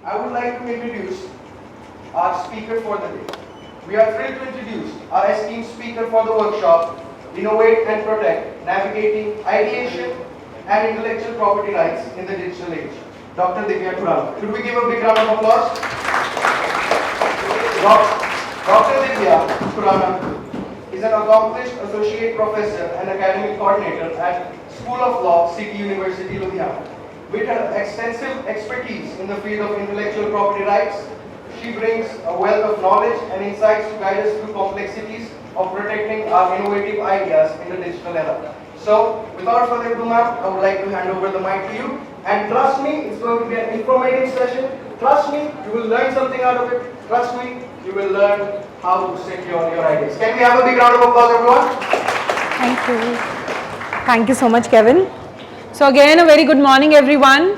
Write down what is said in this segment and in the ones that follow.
I would like to introduce our speaker for the day. We are thrilled to introduce our esteemed speaker for the workshop, Innovate and Protect, Navigating Ideation and Intellectual Property Rights in the Digital Age, Dr. Divya Khurana. Could we give a big round of applause? Dr. Divya Khurana is an accomplished associate professor and academic coordinator at School of Law, City University, Ludhiana. With her extensive expertise in the field of intellectual property rights, she brings a wealth of knowledge and insights to guide us through complexities of protecting our innovative ideas in the digital era. So, without further ado, ma'am, I would like to hand over the mic to you. And trust me, it's going to be an informative session. Trust me, you will learn something out of it. Trust me, you will learn how to secure your ideas. Can we have a big round of applause, everyone? Thank you. Thank you so much, Kevin. So again, a very good morning, everyone.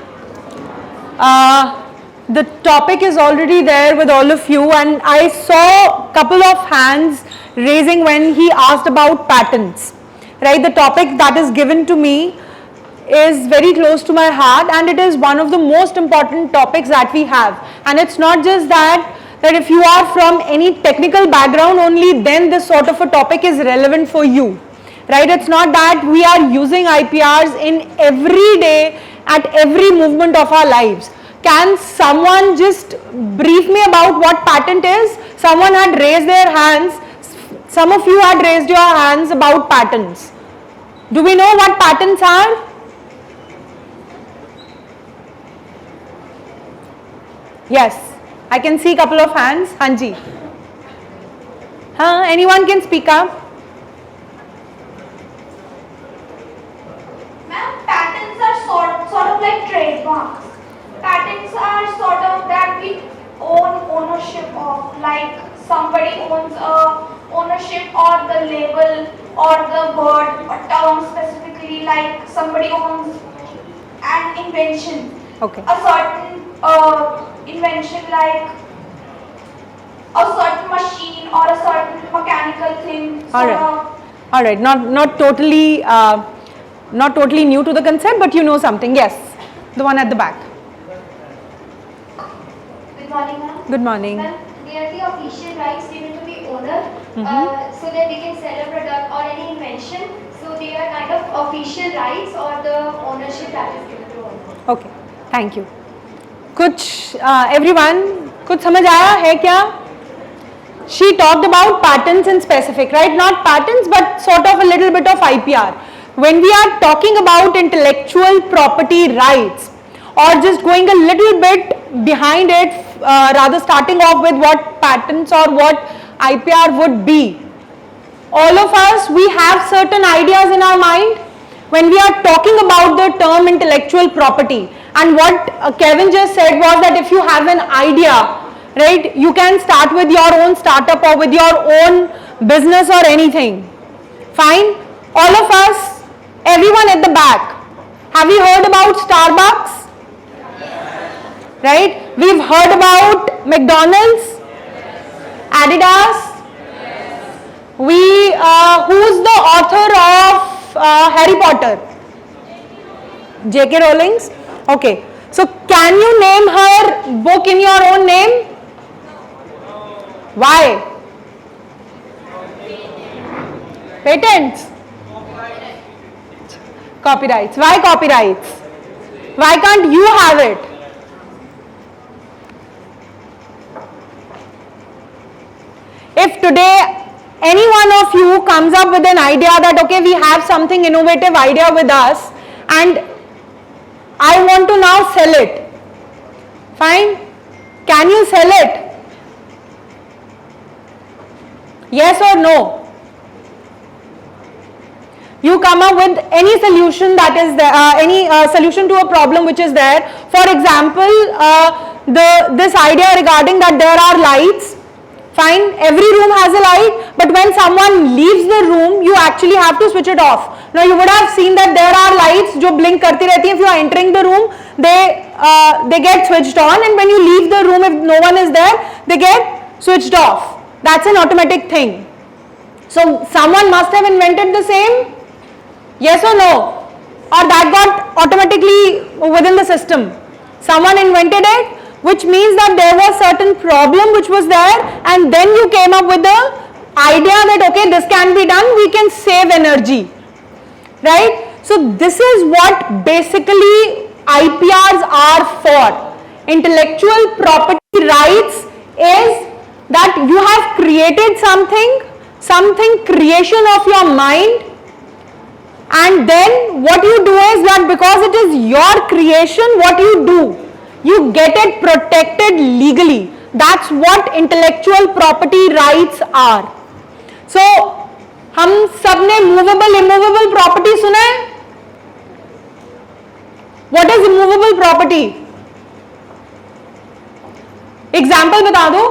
The topic is already there with all of you, and I saw a couple of hands raising when he asked about patents. Right, the topic that is given to me is very close to my heart, and it is one of the most important topics that we have. And it's not just that if you are from any technical background only, then this sort of a topic is relevant for you. Right, it's not that we are using IPRs in every day at every movement of our lives. Can someone just brief me about what patent is? Someone had raised their hands. Some of you had raised your hands about patents. Do we know what patents are? Yes, I can see a couple of hands. Hanji. Anyone can speak up? Ma'am, patents are sort of like trademarks. Patents are sort of that we own ownership of, like somebody owns ownership or the label or the word or term specifically, like somebody owns an invention. Okay. A certain invention, like a certain machine or a certain mechanical thing. All right. Not totally new to the concept, but you know something. Yes, the one at the back. Good morning, ma'am. Good morning. Ma'am, they are the official rights given to the owner, so that they can sell a product or any invention. So they are kind of official rights or the ownership that is given to owner. Okay, thank you. Everyone, कुछ समझ आया है क्या? She talked about patents in specific, right? Not patents, but sort of a little bit of IPR. When we are talking about intellectual property rights, or just going a little bit behind it, rather starting off with what patents or what IPR would be. All of us, we have certain ideas in our mind when we are talking about the term intellectual property. And what Kevin just said was that if you have an idea, right, you can start with your own startup or with your own business or anything. Fine? All of us, everyone at the back, have you heard about Starbucks? Right? We've heard about McDonald's, Adidas. Who's the author of Harry Potter? J.K. Rowling. Okay. So can you name her book in your own name? Why? Patents. Copyrights. Why copyrights? Why can't you have it? If today any one of you comes up with an idea that, okay, we have something innovative idea with us and I want to now sell it. Fine? Can you sell it? Yes or no? You come up with any solution that is there, any solution to a problem which is there. For example, this idea regarding that there are lights. Fine, every room has a light, but when someone leaves the room, you actually have to switch it off. Now you would have seen that there are lights जो blink करती रहती हैं. If you are entering the room, they get switched on, and when you leave the room, if no one is there, they get switched off. That's an automatic thing. So someone must have invented the same. Yes or no? Or that got automatically within the system. Someone invented it, which means that there was certain problem which was there, and then you came up with the idea that okay, this can be done, we can save energy, right? So this is what basically IPRs are for. Intellectual property rights is that you have created something creation of your mind, and then what you do is that because it is your creation, what you do, you get it protected legally. That's what intellectual property rights are. So हम सब ने movable immovable property सुना है? What is immovable property? Example बता दो.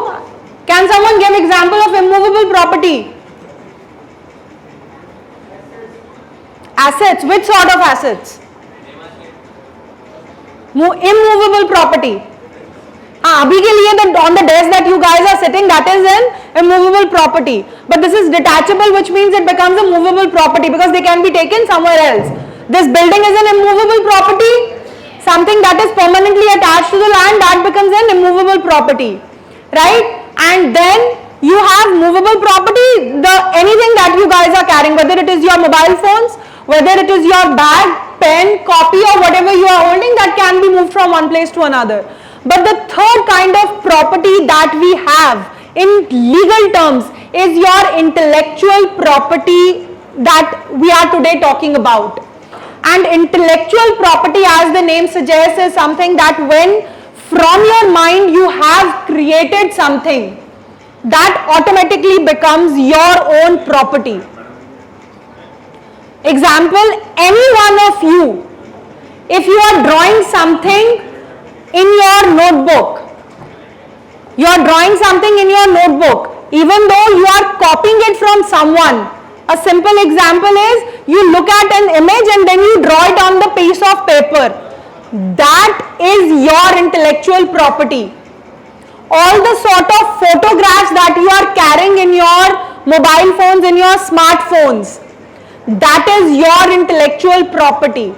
Can someone give example of immovable property? Assets. Which sort of assets? Immovable property. अभी के लिए on the desk that you guys are sitting, that is an immovable property. But this is detachable, which means it becomes a movable property because they can be taken somewhere else. This building is an immovable property. Something that is permanently attached to the land, that becomes an immovable property, right? And then you have movable property, anything that you guys are carrying, whether it is your mobile phones, whether it is your bag, pen, copy, or whatever you are holding, that can be moved from one place to another. But the third kind of property that we have in legal terms is your intellectual property that we are today talking about. And intellectual property, as the name suggests, is something that when from your mind you have created something, that automatically becomes your own property. Example, any one of you, if you are drawing something in your notebook, you are drawing something in your notebook, even though you are copying it from someone. A simple example is you look at an image and then you draw it on the piece of paper. That is your intellectual property. All the sort of photographs that you are carrying in your mobile phones, in your smartphones, that is your intellectual property.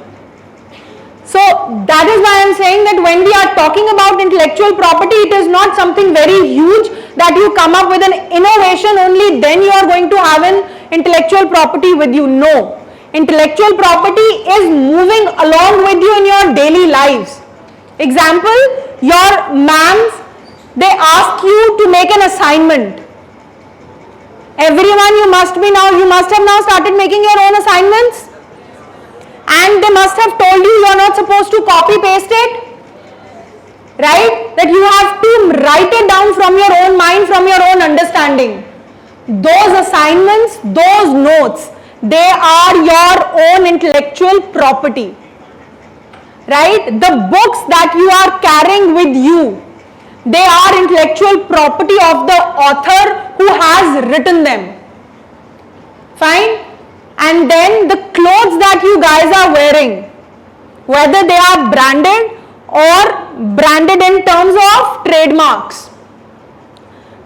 So that is why I am saying that when we are talking about intellectual property, it is not something very huge that you come up with an innovation only then you are going to have an intellectual property with you. No. Intellectual property is moving along with you in your daily lives. Example, your ma'ams, they ask you to make an assignment. Everyone, you must have now started making your own assignments. And they must have told you are not supposed to copy paste it, right? That you have to write it down from your own mind, from your own understanding. Those assignments, those notes, they are your own intellectual property, right? The books that you are carrying with you, they are intellectual property of the author who has written them. Fine? And then the clothes that you guys are wearing, whether they are branded or branded in terms of trademarks,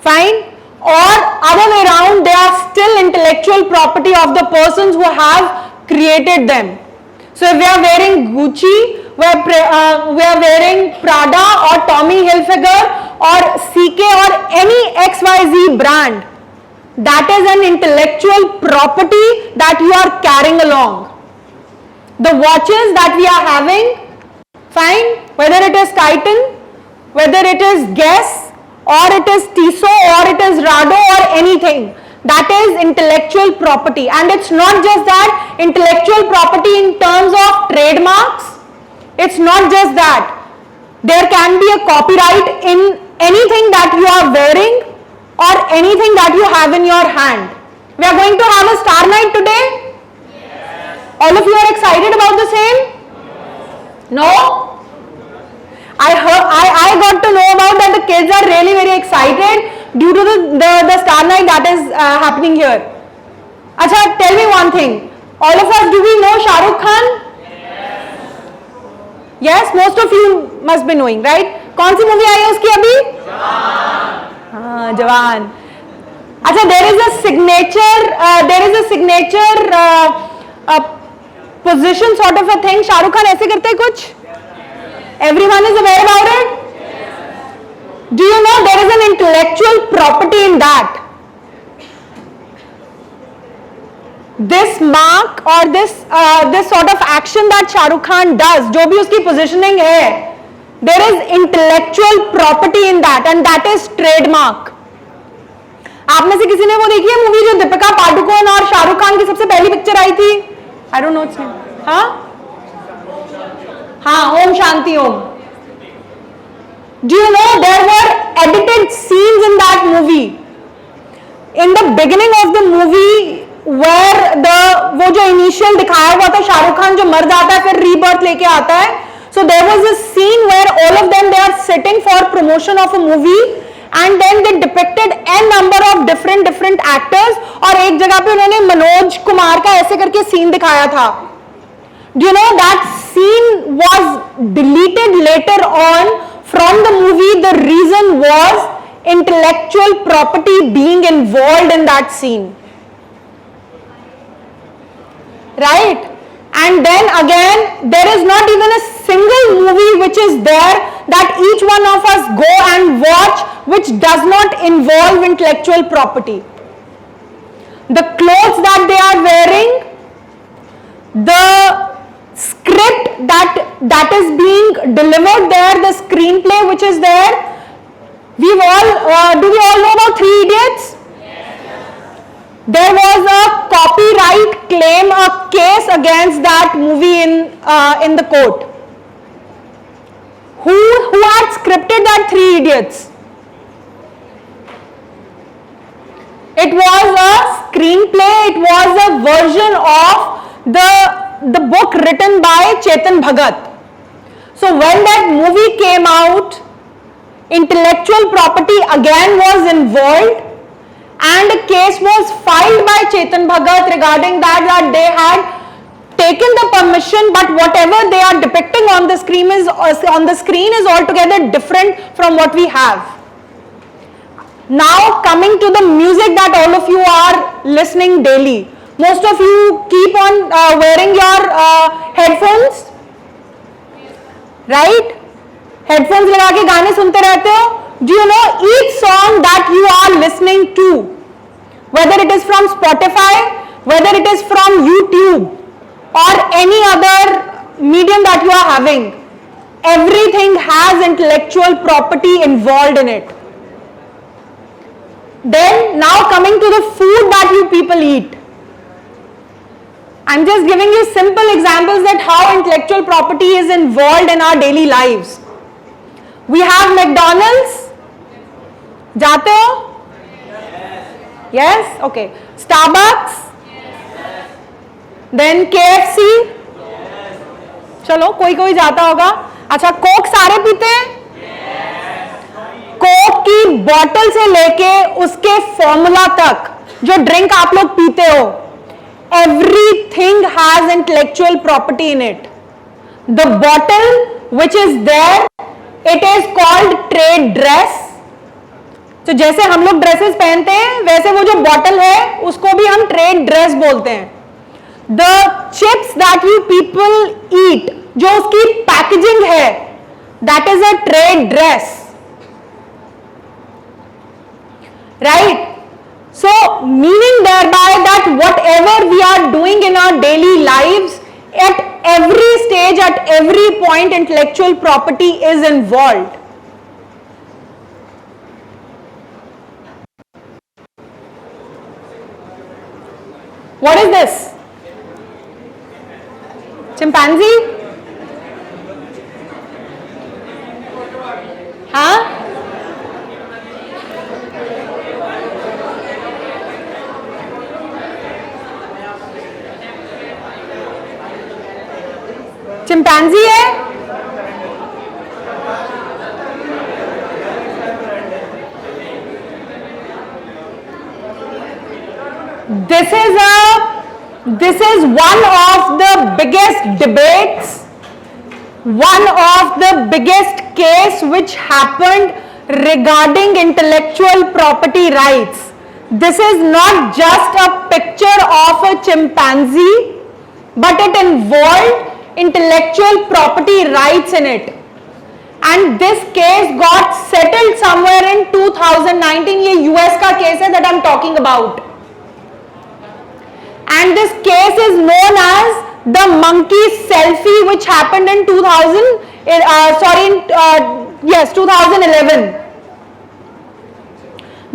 fine, or other way around, they are still intellectual property of the persons who have created them. So if we are wearing Gucci, we are wearing Prada or Tommy Hilfiger or CK or any XYZ brand, that is an intellectual property that you are carrying along. The watches that we are having, fine, whether it is Titan, whether it is Guess, or it is Tissot, or it is Rado, or anything, that is intellectual property. And it's not just that, intellectual property in terms of trademarks, it's not just that. There can be a copyright in anything that you are wearing or anything that you have in your hand. We are going to have a star night today? Yes. All of you are excited about the same? Yes. No? I got to know about that the kids are really very excited due to the star night that is happening here. Acha, tell me one thing. All of us, do we know Shah Rukh Khan? Yes. Yes, most of you must be knowing, right? कौन सी movie आई है उसकी अभी? हाँ, जवान. अच्छा, there is a signature position sort of a thing. Shahrukh Khan ऐसे करते हैं कुछ? Everyone is aware about it? Do you know there is an intellectual property in that? This mark or this sort of action that Shah Rukh Khan does, जो भी उसकी positioning है, there is intellectual property in that and that is trademark. आप में से किसी ने वो देखी है मूवी जो दीपिका पादुकोण और शाहरुख खान की सबसे पहली पिक्चर आई थी? I don't know its name. हाँ, Om Shanti Om. Do you know there were edited scenes in that movie? In the beginning of the movie, where वो जो initial दिखाया हुआ था शाहरुख खान जो मर जाता है फिर rebirth लेके आता है. So there was a scene where all of them they are sitting for promotion of a movie and then they depicted n number of different actors और एक जगह पे उन्होंने मनोज कुमार का ऐसे करके scene दिखाया था. Do you know that scene was deleted later on from the movie? The reason was intellectual property being involved in that scene. Right? And then again, there is not even a single movie which is there that each one of us go and watch which does not involve intellectual property. The clothes that they are wearing, the script that is being delivered there, the screenplay which is there. Do we all know about Three Idiots? There was a copyright claim, a case against that movie in the court. Who had scripted that Three Idiots? It was a screenplay. It was a version of the book written by Chetan Bhagat. So when that movie came out, intellectual property again was involved. And a case was filed by Chetan Bhagat regarding that they had taken the permission, but whatever they are depicting on the screen is altogether different from what we have. Now coming to the music that all of you are listening daily. Most of you keep on wearing your headphones, right? Headphones लगा के गाने सुनते रहते हो. Do you know each song that you are listening to, whether it is from Spotify, whether it is from YouTube or any other medium that you are having, everything has intellectual property involved in it. Then now coming to the food that you people eat. I'm just giving you simple examples that how intellectual property is involved in our daily lives. We have McDonald's. जाते हो? Yes? Okay. Starbucks? Then KFC? चलो कोई जाता होगा. अच्छा, Coke सारे पीते हैं? कोक की बॉटल से लेके उसके फॉर्मूला तक जो ड्रिंक आप लोग पीते हो, everything has intellectual property in it. The bottle which is there, it is called trade dress. तो जैसे हम लोग ड्रेसेस पहनते हैं वैसे वो जो बॉटल है उसको भी हम ट्रेड ड्रेस बोलते हैं. The chips that you people eat, जो उसकी पैकेजिंग है, that is a trade dress, right? So meaning thereby that whatever we are doing in our daily lives, at every stage, at every point, intellectual property is involved. What is this? Chimpanzee? Huh? Chimpanzee है? This is one of the biggest debates, one of the biggest case which happened regarding intellectual property rights. This is not just a picture of a chimpanzee, but it involved intellectual property rights in it. And this case got settled का case है that I'm talking about. And this case is known as the monkey selfie, which happened in 2011.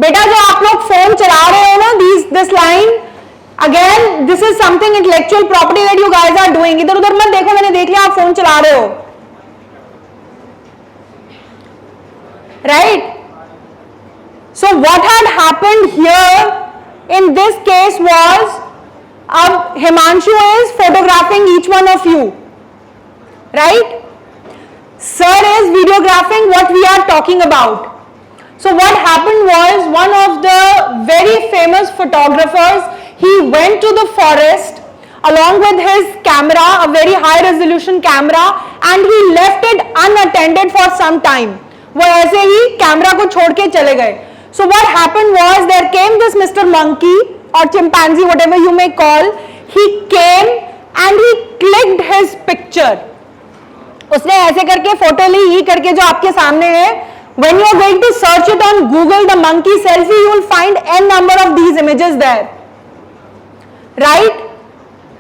बेटा जो आप लोग phone चला रहे हो ना, this line again, this is something intellectual property that you guys are doing. इधर उधर मत देखो, मैंने देख लिया आप फोन चला रहे हो, right? So what had happened here in this case was, अब Himanshu is photographing each one of you, right? Sir is videographing what we are talking about. So what happened was, one of the very famous photographers, he went to the forest along with his camera, a very high resolution camera, and he left it unattended for some time. वो ऐसे ही camera को छोड़ के चले गए. So what happened was, there came this Mr. Monkey or chimpanzee, whatever you may call. He came and he clicked his picture. उसने ऐसे करके फोटो ली, ये करके जो आपके सामने है. When you are going to search it on Google, the monkey selfie, you will find n number of these images there, right?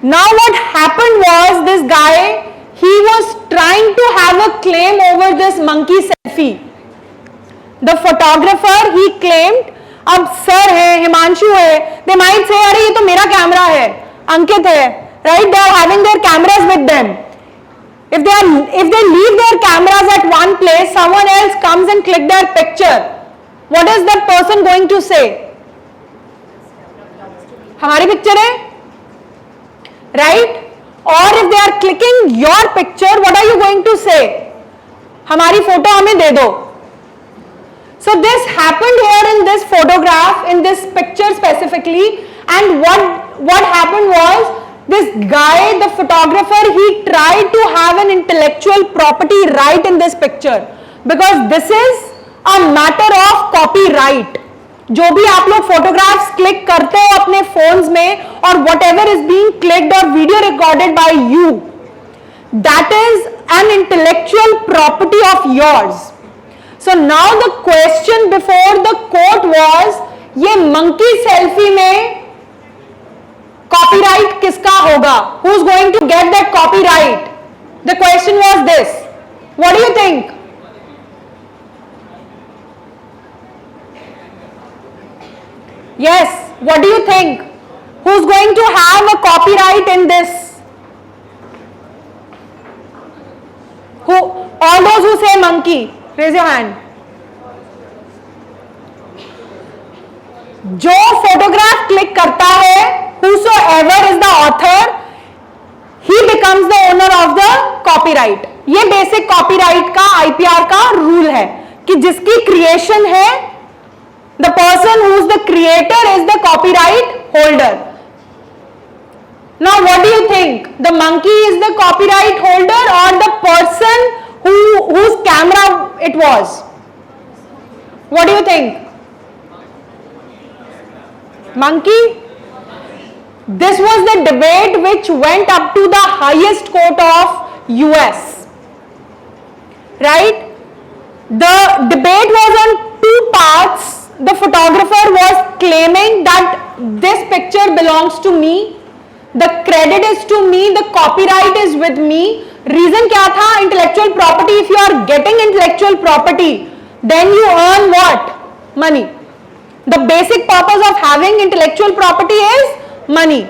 Now what happened was, this guy, he was trying to have a claim over this monkey selfie. The photographer, he claimed, अब sir है, हिमांशु है, they might say, अरे ये तो मेरा camera है, अंकित है, right? They are having their cameras with them. If they leave their cameras at one place, someone else comes and click their picture, what is that person going to say? हमारी picture है, right? Or if they are clicking your picture, what are you going to say? हमारी photo हमें दे दो. So this happened here in this photograph, in this picture specifically, and what happened was, this guy, the photographer, he tried to have an intellectual property right in this picture, because this is a matter of copyright. जो भी आप लोग photographs click करते हो अपने phones में, और whatever is being clicked or video recorded by you, that is an intellectual property of yours. So now the question before the court was, ये monkey selfie में copyright किसका होगा? Who's going to get that copyright? The question was this. What do you think? Yes, what do you think? Who's going to have a copyright in this? Who? All those who say monkey, raise your hand. जो photograph click करता है, whosoever is the author, he becomes the owner of the copyright. ये basic copyright का IPR का rule है कि जिसकी creation है, the person who is the creator is the copyright holder. Now what do you think? The monkey is the copyright holder or the person whose camera it was? What do you think? Monkey? This was the debate which went up to the highest court of US. Right? The debate was on two parts. The photographer was claiming that this picture belongs to me, the credit is to me, the copyright is with me. Reason क्या था? Intellectual property. If you are getting intellectual property, then you earn what? Money. The basic purpose of having intellectual property is money.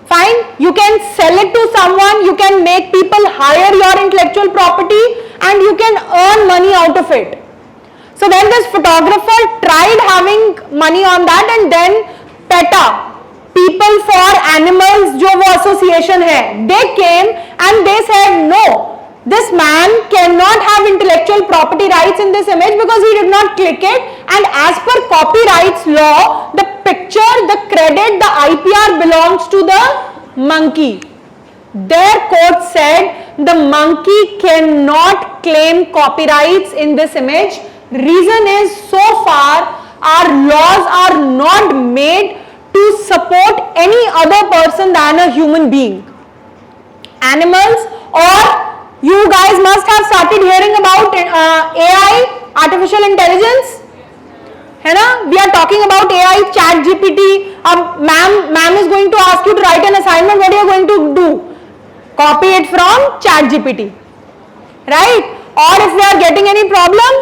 Fine, you can sell it to someone, you can make people hire your intellectual property, and you can earn money out of it. So then this photographer tried having money on that, and then PETA, People for Animals जो वो association है, they came and they said no, this man cannot have intellectual property rights in this image because he did not click it, and as per copyrights law, the picture, the credit, the IPR belongs to the monkey. Their court said the monkey cannot claim copyrights in this image. Reason is, so far our laws are not made to support any other person than a human being. Animals, or you guys must have started hearing about AI, artificial intelligence. है ना? We are talking about AI, chat GPT. अब ma'am is going to ask you to write an assignment, what you are going to do? Copy it from chat GPT, right? Or if we are getting any problem,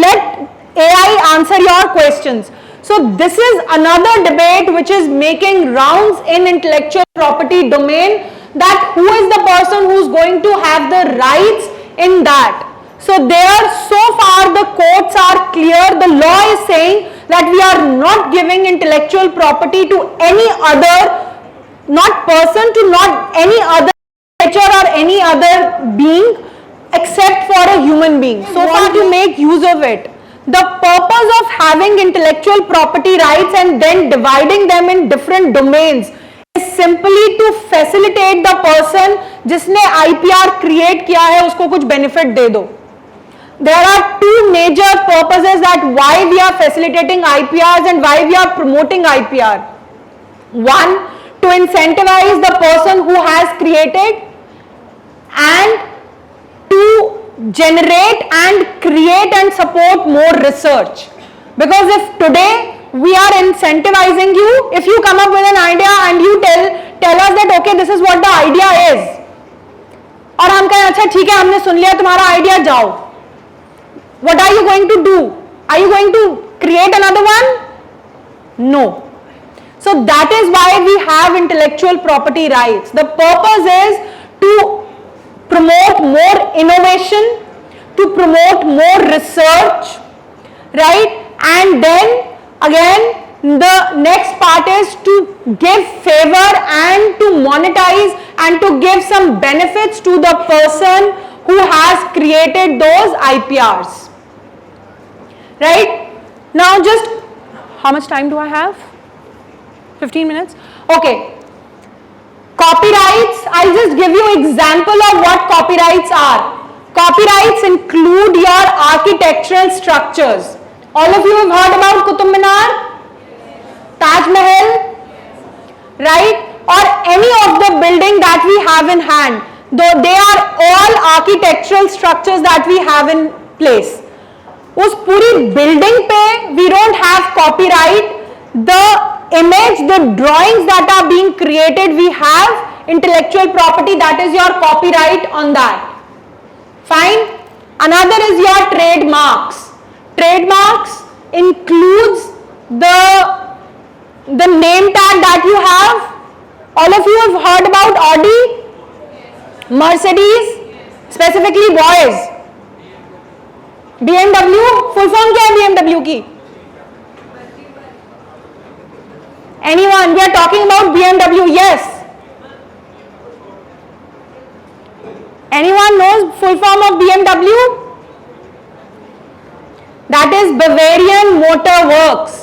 let AI answer your questions. So this is another debate which is making rounds in intellectual property domain, that who is the person who is going to have the rights in that. So there, so far the courts are clear. The law is saying that we are not giving intellectual property to any other, not person, to not any other creature or any other being except for a human being. So far to make use of it. The purpose of having intellectual property rights and then dividing them in different domains is simply to facilitate the person जिसने IPR create किया है उसको कुछ benefit दे दो. There are two major purposes that why we are facilitating IPRs and why we are promoting IPR. One, to incentivize the person who has created, and to generate and create and support more research. Because if today we are incentivizing you, if you come up with an idea and you tell us that okay, this is what the idea is, और हम कहें अच्छा ठीक है हमने सुन लिया तुम्हारा idea, जाओ, what are you going to do? Are you going to create another one? No. So that is why we have intellectual property rights. The purpose is to promote more innovation, to promote more research, right? And then again the next part is to give favor and to monetize and to give some benefits to the person who has created those IPRs, right? Now just how much time do I have? 15 minutes? Okay. Copyrights, I'll just give you example of what copyrights are. Copyrights include your architectural structures. All of you have heard about Qutub Minar, Taj Mahal, right? Or any of the building that we have in hand. Though they are all architectural structures that we have in place. उस पूरी building पे we don't have copyright. The image, the drawings that are being created, we have intellectual property, that is your copyright on that. Fine. Another is your trademarks. Trademarks includes the name tag that you have. All of you have heard about Audi, Mercedes, specifically boys. BMW, full form क्या है BMW की? Anyone? We are talking about BMW. Yes. Anyone knows full form of BMW? That is Bavarian Motor Works.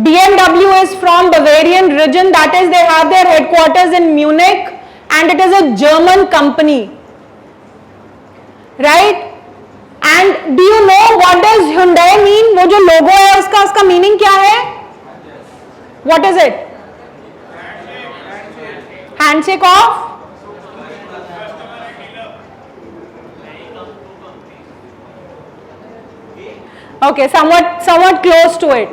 BMW is from Bavarian region. That is, they have their headquarters in Munich, and it is a German company, right? And do you know what does Hyundai mean? वो जो logo है उसका meaning क्या है? What is it? Handshake of? Okay, somewhat close to it.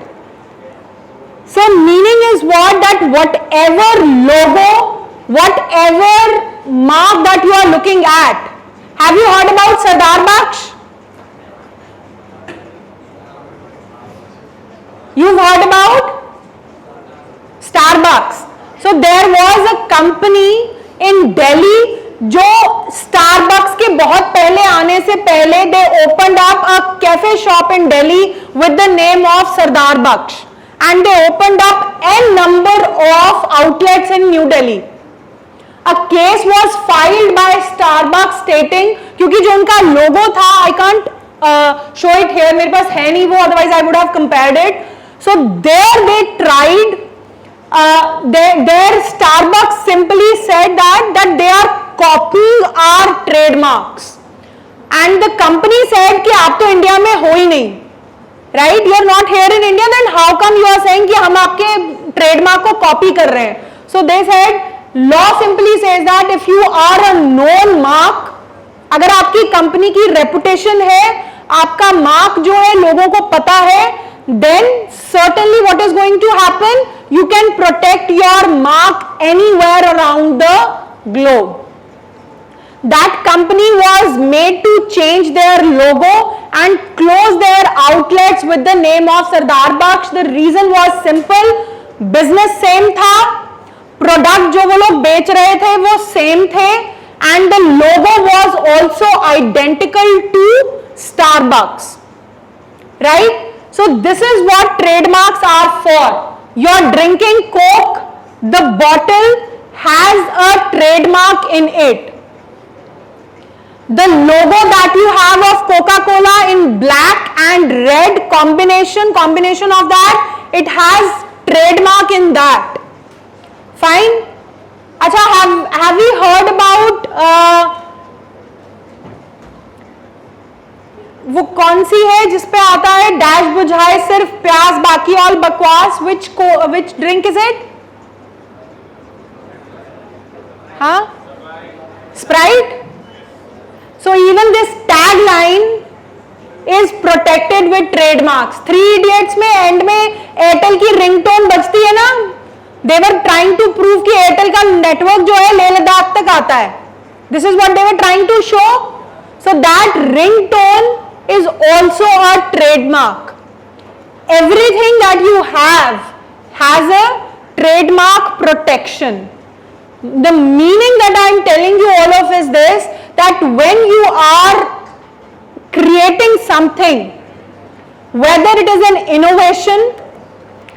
So meaning is what? That whatever logo, whatever mark that you are looking at. Have you heard about Sardar Baksh? You've heard about Starbucks. So there was a company in Delhi जो Starbucks के बहुत पहले आने से पहले they opened up a cafe shop in Delhi with the name of Sardar Baksh, and they opened up n number of outlets in New Delhi. A case was filed by Starbucks stating, क्योंकि जो उनका logo था, I can't show it here, मेरे पास है नहीं वो, otherwise I would have compared it. So there they tried, their Starbucks simply said that they are copying our trademarks, and the company said कि आप तो इंडिया में हो ही नहीं, right? You are not here in India, then how come you are saying कि हम आपके trademark को copy कर रहे हैं? So they said, law simply says that if you are a known mark, अगर आपकी कंपनी की reputation है, आपका mark जो है लोगों को पता है, then certainly what is going to happen? You can protect your mark anywhere around the globe. That company was made to change their logo and close their outlets with the name of Sardar Baksh. The reason was simple, business same था, product जो वो लोग बेच रहे थे वो same थे, and the logo was also identical to Starbucks, right? So this is what trademarks are for. You're drinking Coke, the bottle has a trademark in it. The logo that you have of Coca-Cola in black and red combination of that, it has trademark in that. Fine? Acha, have you heard about वो कौन सी है जिसपे आता है dash बुझाए सिर्फ प्यास बाकी ऑल बकवास, which drink is it? हाँ, Sprite. So even this tagline is protected with trademarks. Three Idiots में एंड में एयरटेल की रिंगटोन बजती है ना, they were trying to prove कि एयरटेल का नेटवर्क जो है लेह लद्दाख तक आता है. This is what they were trying to show. So that ringtone is also a trademark. Everything that you have has a trademark protection. The meaning that I am telling you all of is this, that when you are creating something, whether it is an innovation,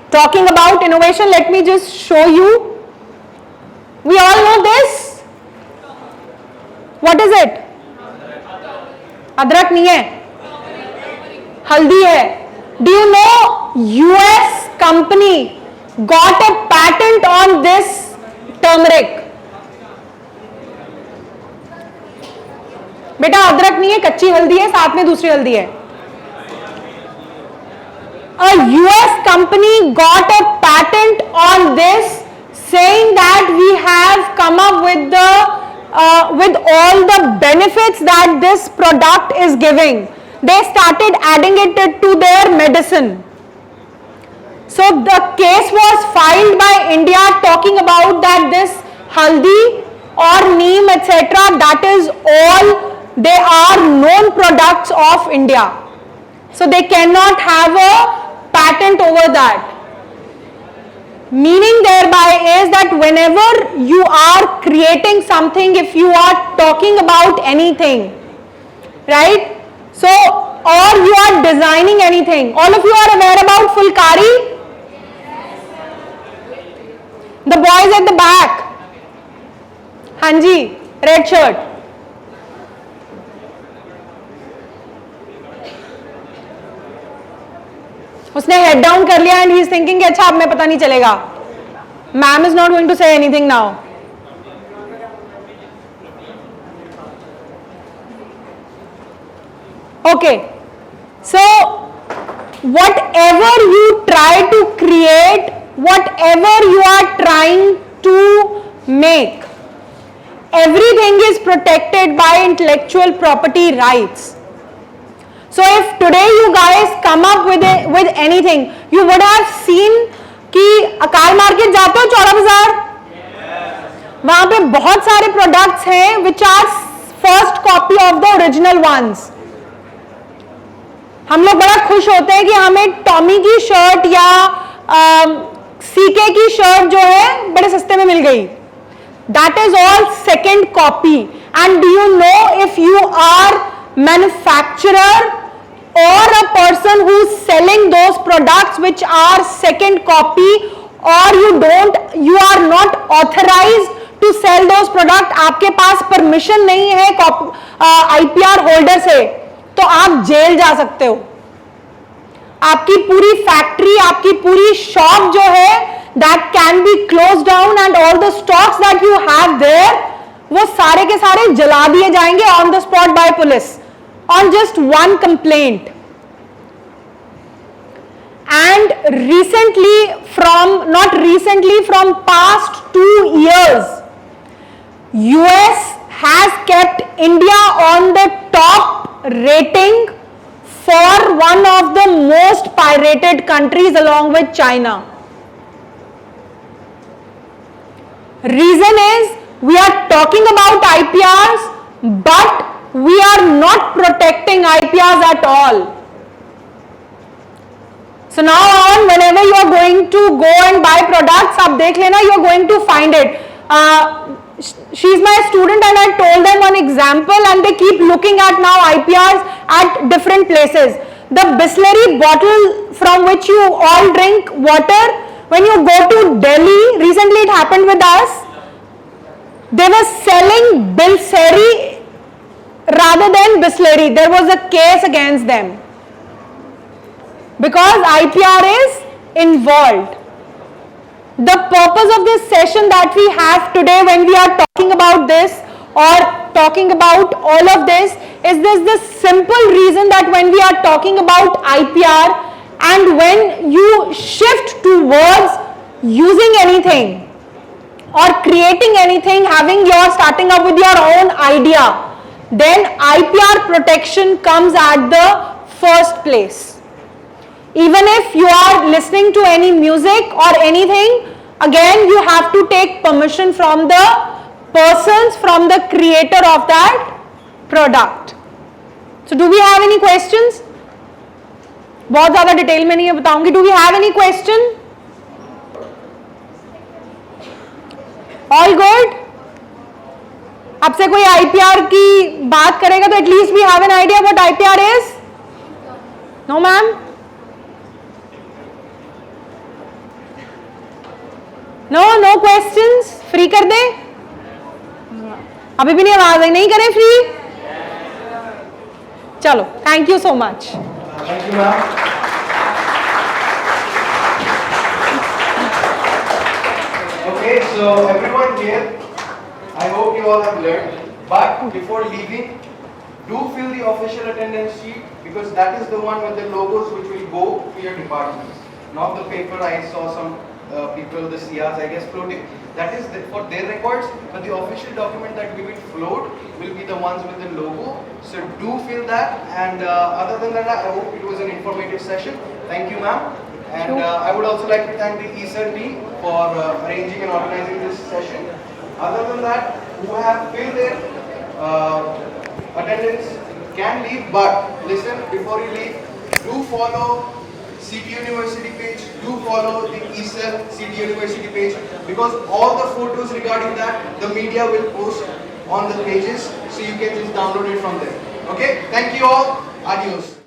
talking about innovation, let me just show you. We all know this. What is it? अदरक नहीं है, हल्दी है. Do you know US company got a patent on this turmeric? बेटा अदरक नहीं है, कच्ची हल्दी है, साथ में दूसरी हल्दी है. A US company got a patent on this, saying that we have come up with with all the benefits that this product is giving. They started adding it to their medicine. So the case was filed by India talking about that this haldi or neem etc. that is all, they are known products of India. So they cannot have a patent over that. Meaning thereby is that whenever you are creating something, if you are talking about anything, right? So, or you are designing anything. All of you are aware about Fulkari? The boys at the back. Hanji, red shirt. उसने head down कर लिया and he is thinking अच्छा अब मैं पता नहीं चलेगा. Ma'am is not going to say anything now. Okay, so whatever you try to create, whatever you are trying to make, everything is protected by intellectual property rights. So if today you guys come up with anything, you would have seen कि अकाल market जाते हो चौड़ा बाजार, वहां पे बहुत सारे प्रोडक्ट्स हैं which are first copy of the original ones. हम लोग बड़ा खुश होते हैं कि हमें टॉमी की शर्ट या सीके की शर्ट जो है बड़े सस्ते में मिल गई. That is all second copy. And do you know, if you are manufacturer or a person who is selling those products which are second copy, or you are not authorized to sell those products, आपके पास permission नहीं है IPR holder से, तो आप jail जा सकते हो. आपकी पूरी फैक्ट्री, आपकी पूरी शॉप जो है that can be closed down, and all the stocks that you have there, वो सारे के सारे जला दिए जाएंगे on the spot by police on just one complaint. And from past 2 years, US has kept India on the top rating for one of the most moderated countries along with China. Reason is we are talking about IPRs, but we are not protecting IPRs at all. So now on, whenever you are going to go and buy products, आप देख लेना, you are going to find it. She's my student and I told them one example and they keep looking at now IPRs at different places. The Bisleri bottle from which you all drink water, when you go to Delhi, recently it happened with us, they were selling Bilseri rather than Bisleri. There was a case against them because IPR is involved. The purpose of this session that we have today when we are talking about this or talking about all of this is this simple reason that when we are talking about IPR and when you shift towards using anything or creating anything, starting up with your own idea, then IPR protection comes at the first place. Even if you are listening to any music or anything, again you have to take permission from the persons, from the creator of that product. So do we have any questions? बहुत ज़्यादा detail में नहीं बताऊंगी. Do we have any question? All good? आपसे कोई IPR की बात करेगा तो at least we have an idea what IPR is? No ma'am? No questions? Free कर दे? अभी भी नहीं आवाज आई, नहीं करें फ्री? चलो, thank you so much. Thank you, ma'am. Okay, so everyone here, I hope you all have learned. But before leaving, do fill the official attendance sheet because that is the one with the logos which will go to your departments. Not the paper I saw some people, the CRs, I guess, floating. That is for their records, but the official document that we will float will be the ones with the logo. So do fill that. And other than that, I hope it was an informative session. Thank you, ma'am. And I would also like to thank the ESER team for arranging and organizing this session. Other than that, who have filled their attendance can leave, but listen, before you leave, do follow City University page, do follow the ESER City University page because all the photos regarding that, the media will post on the pages, so you can just download it from there. Okay, thank you all, adios.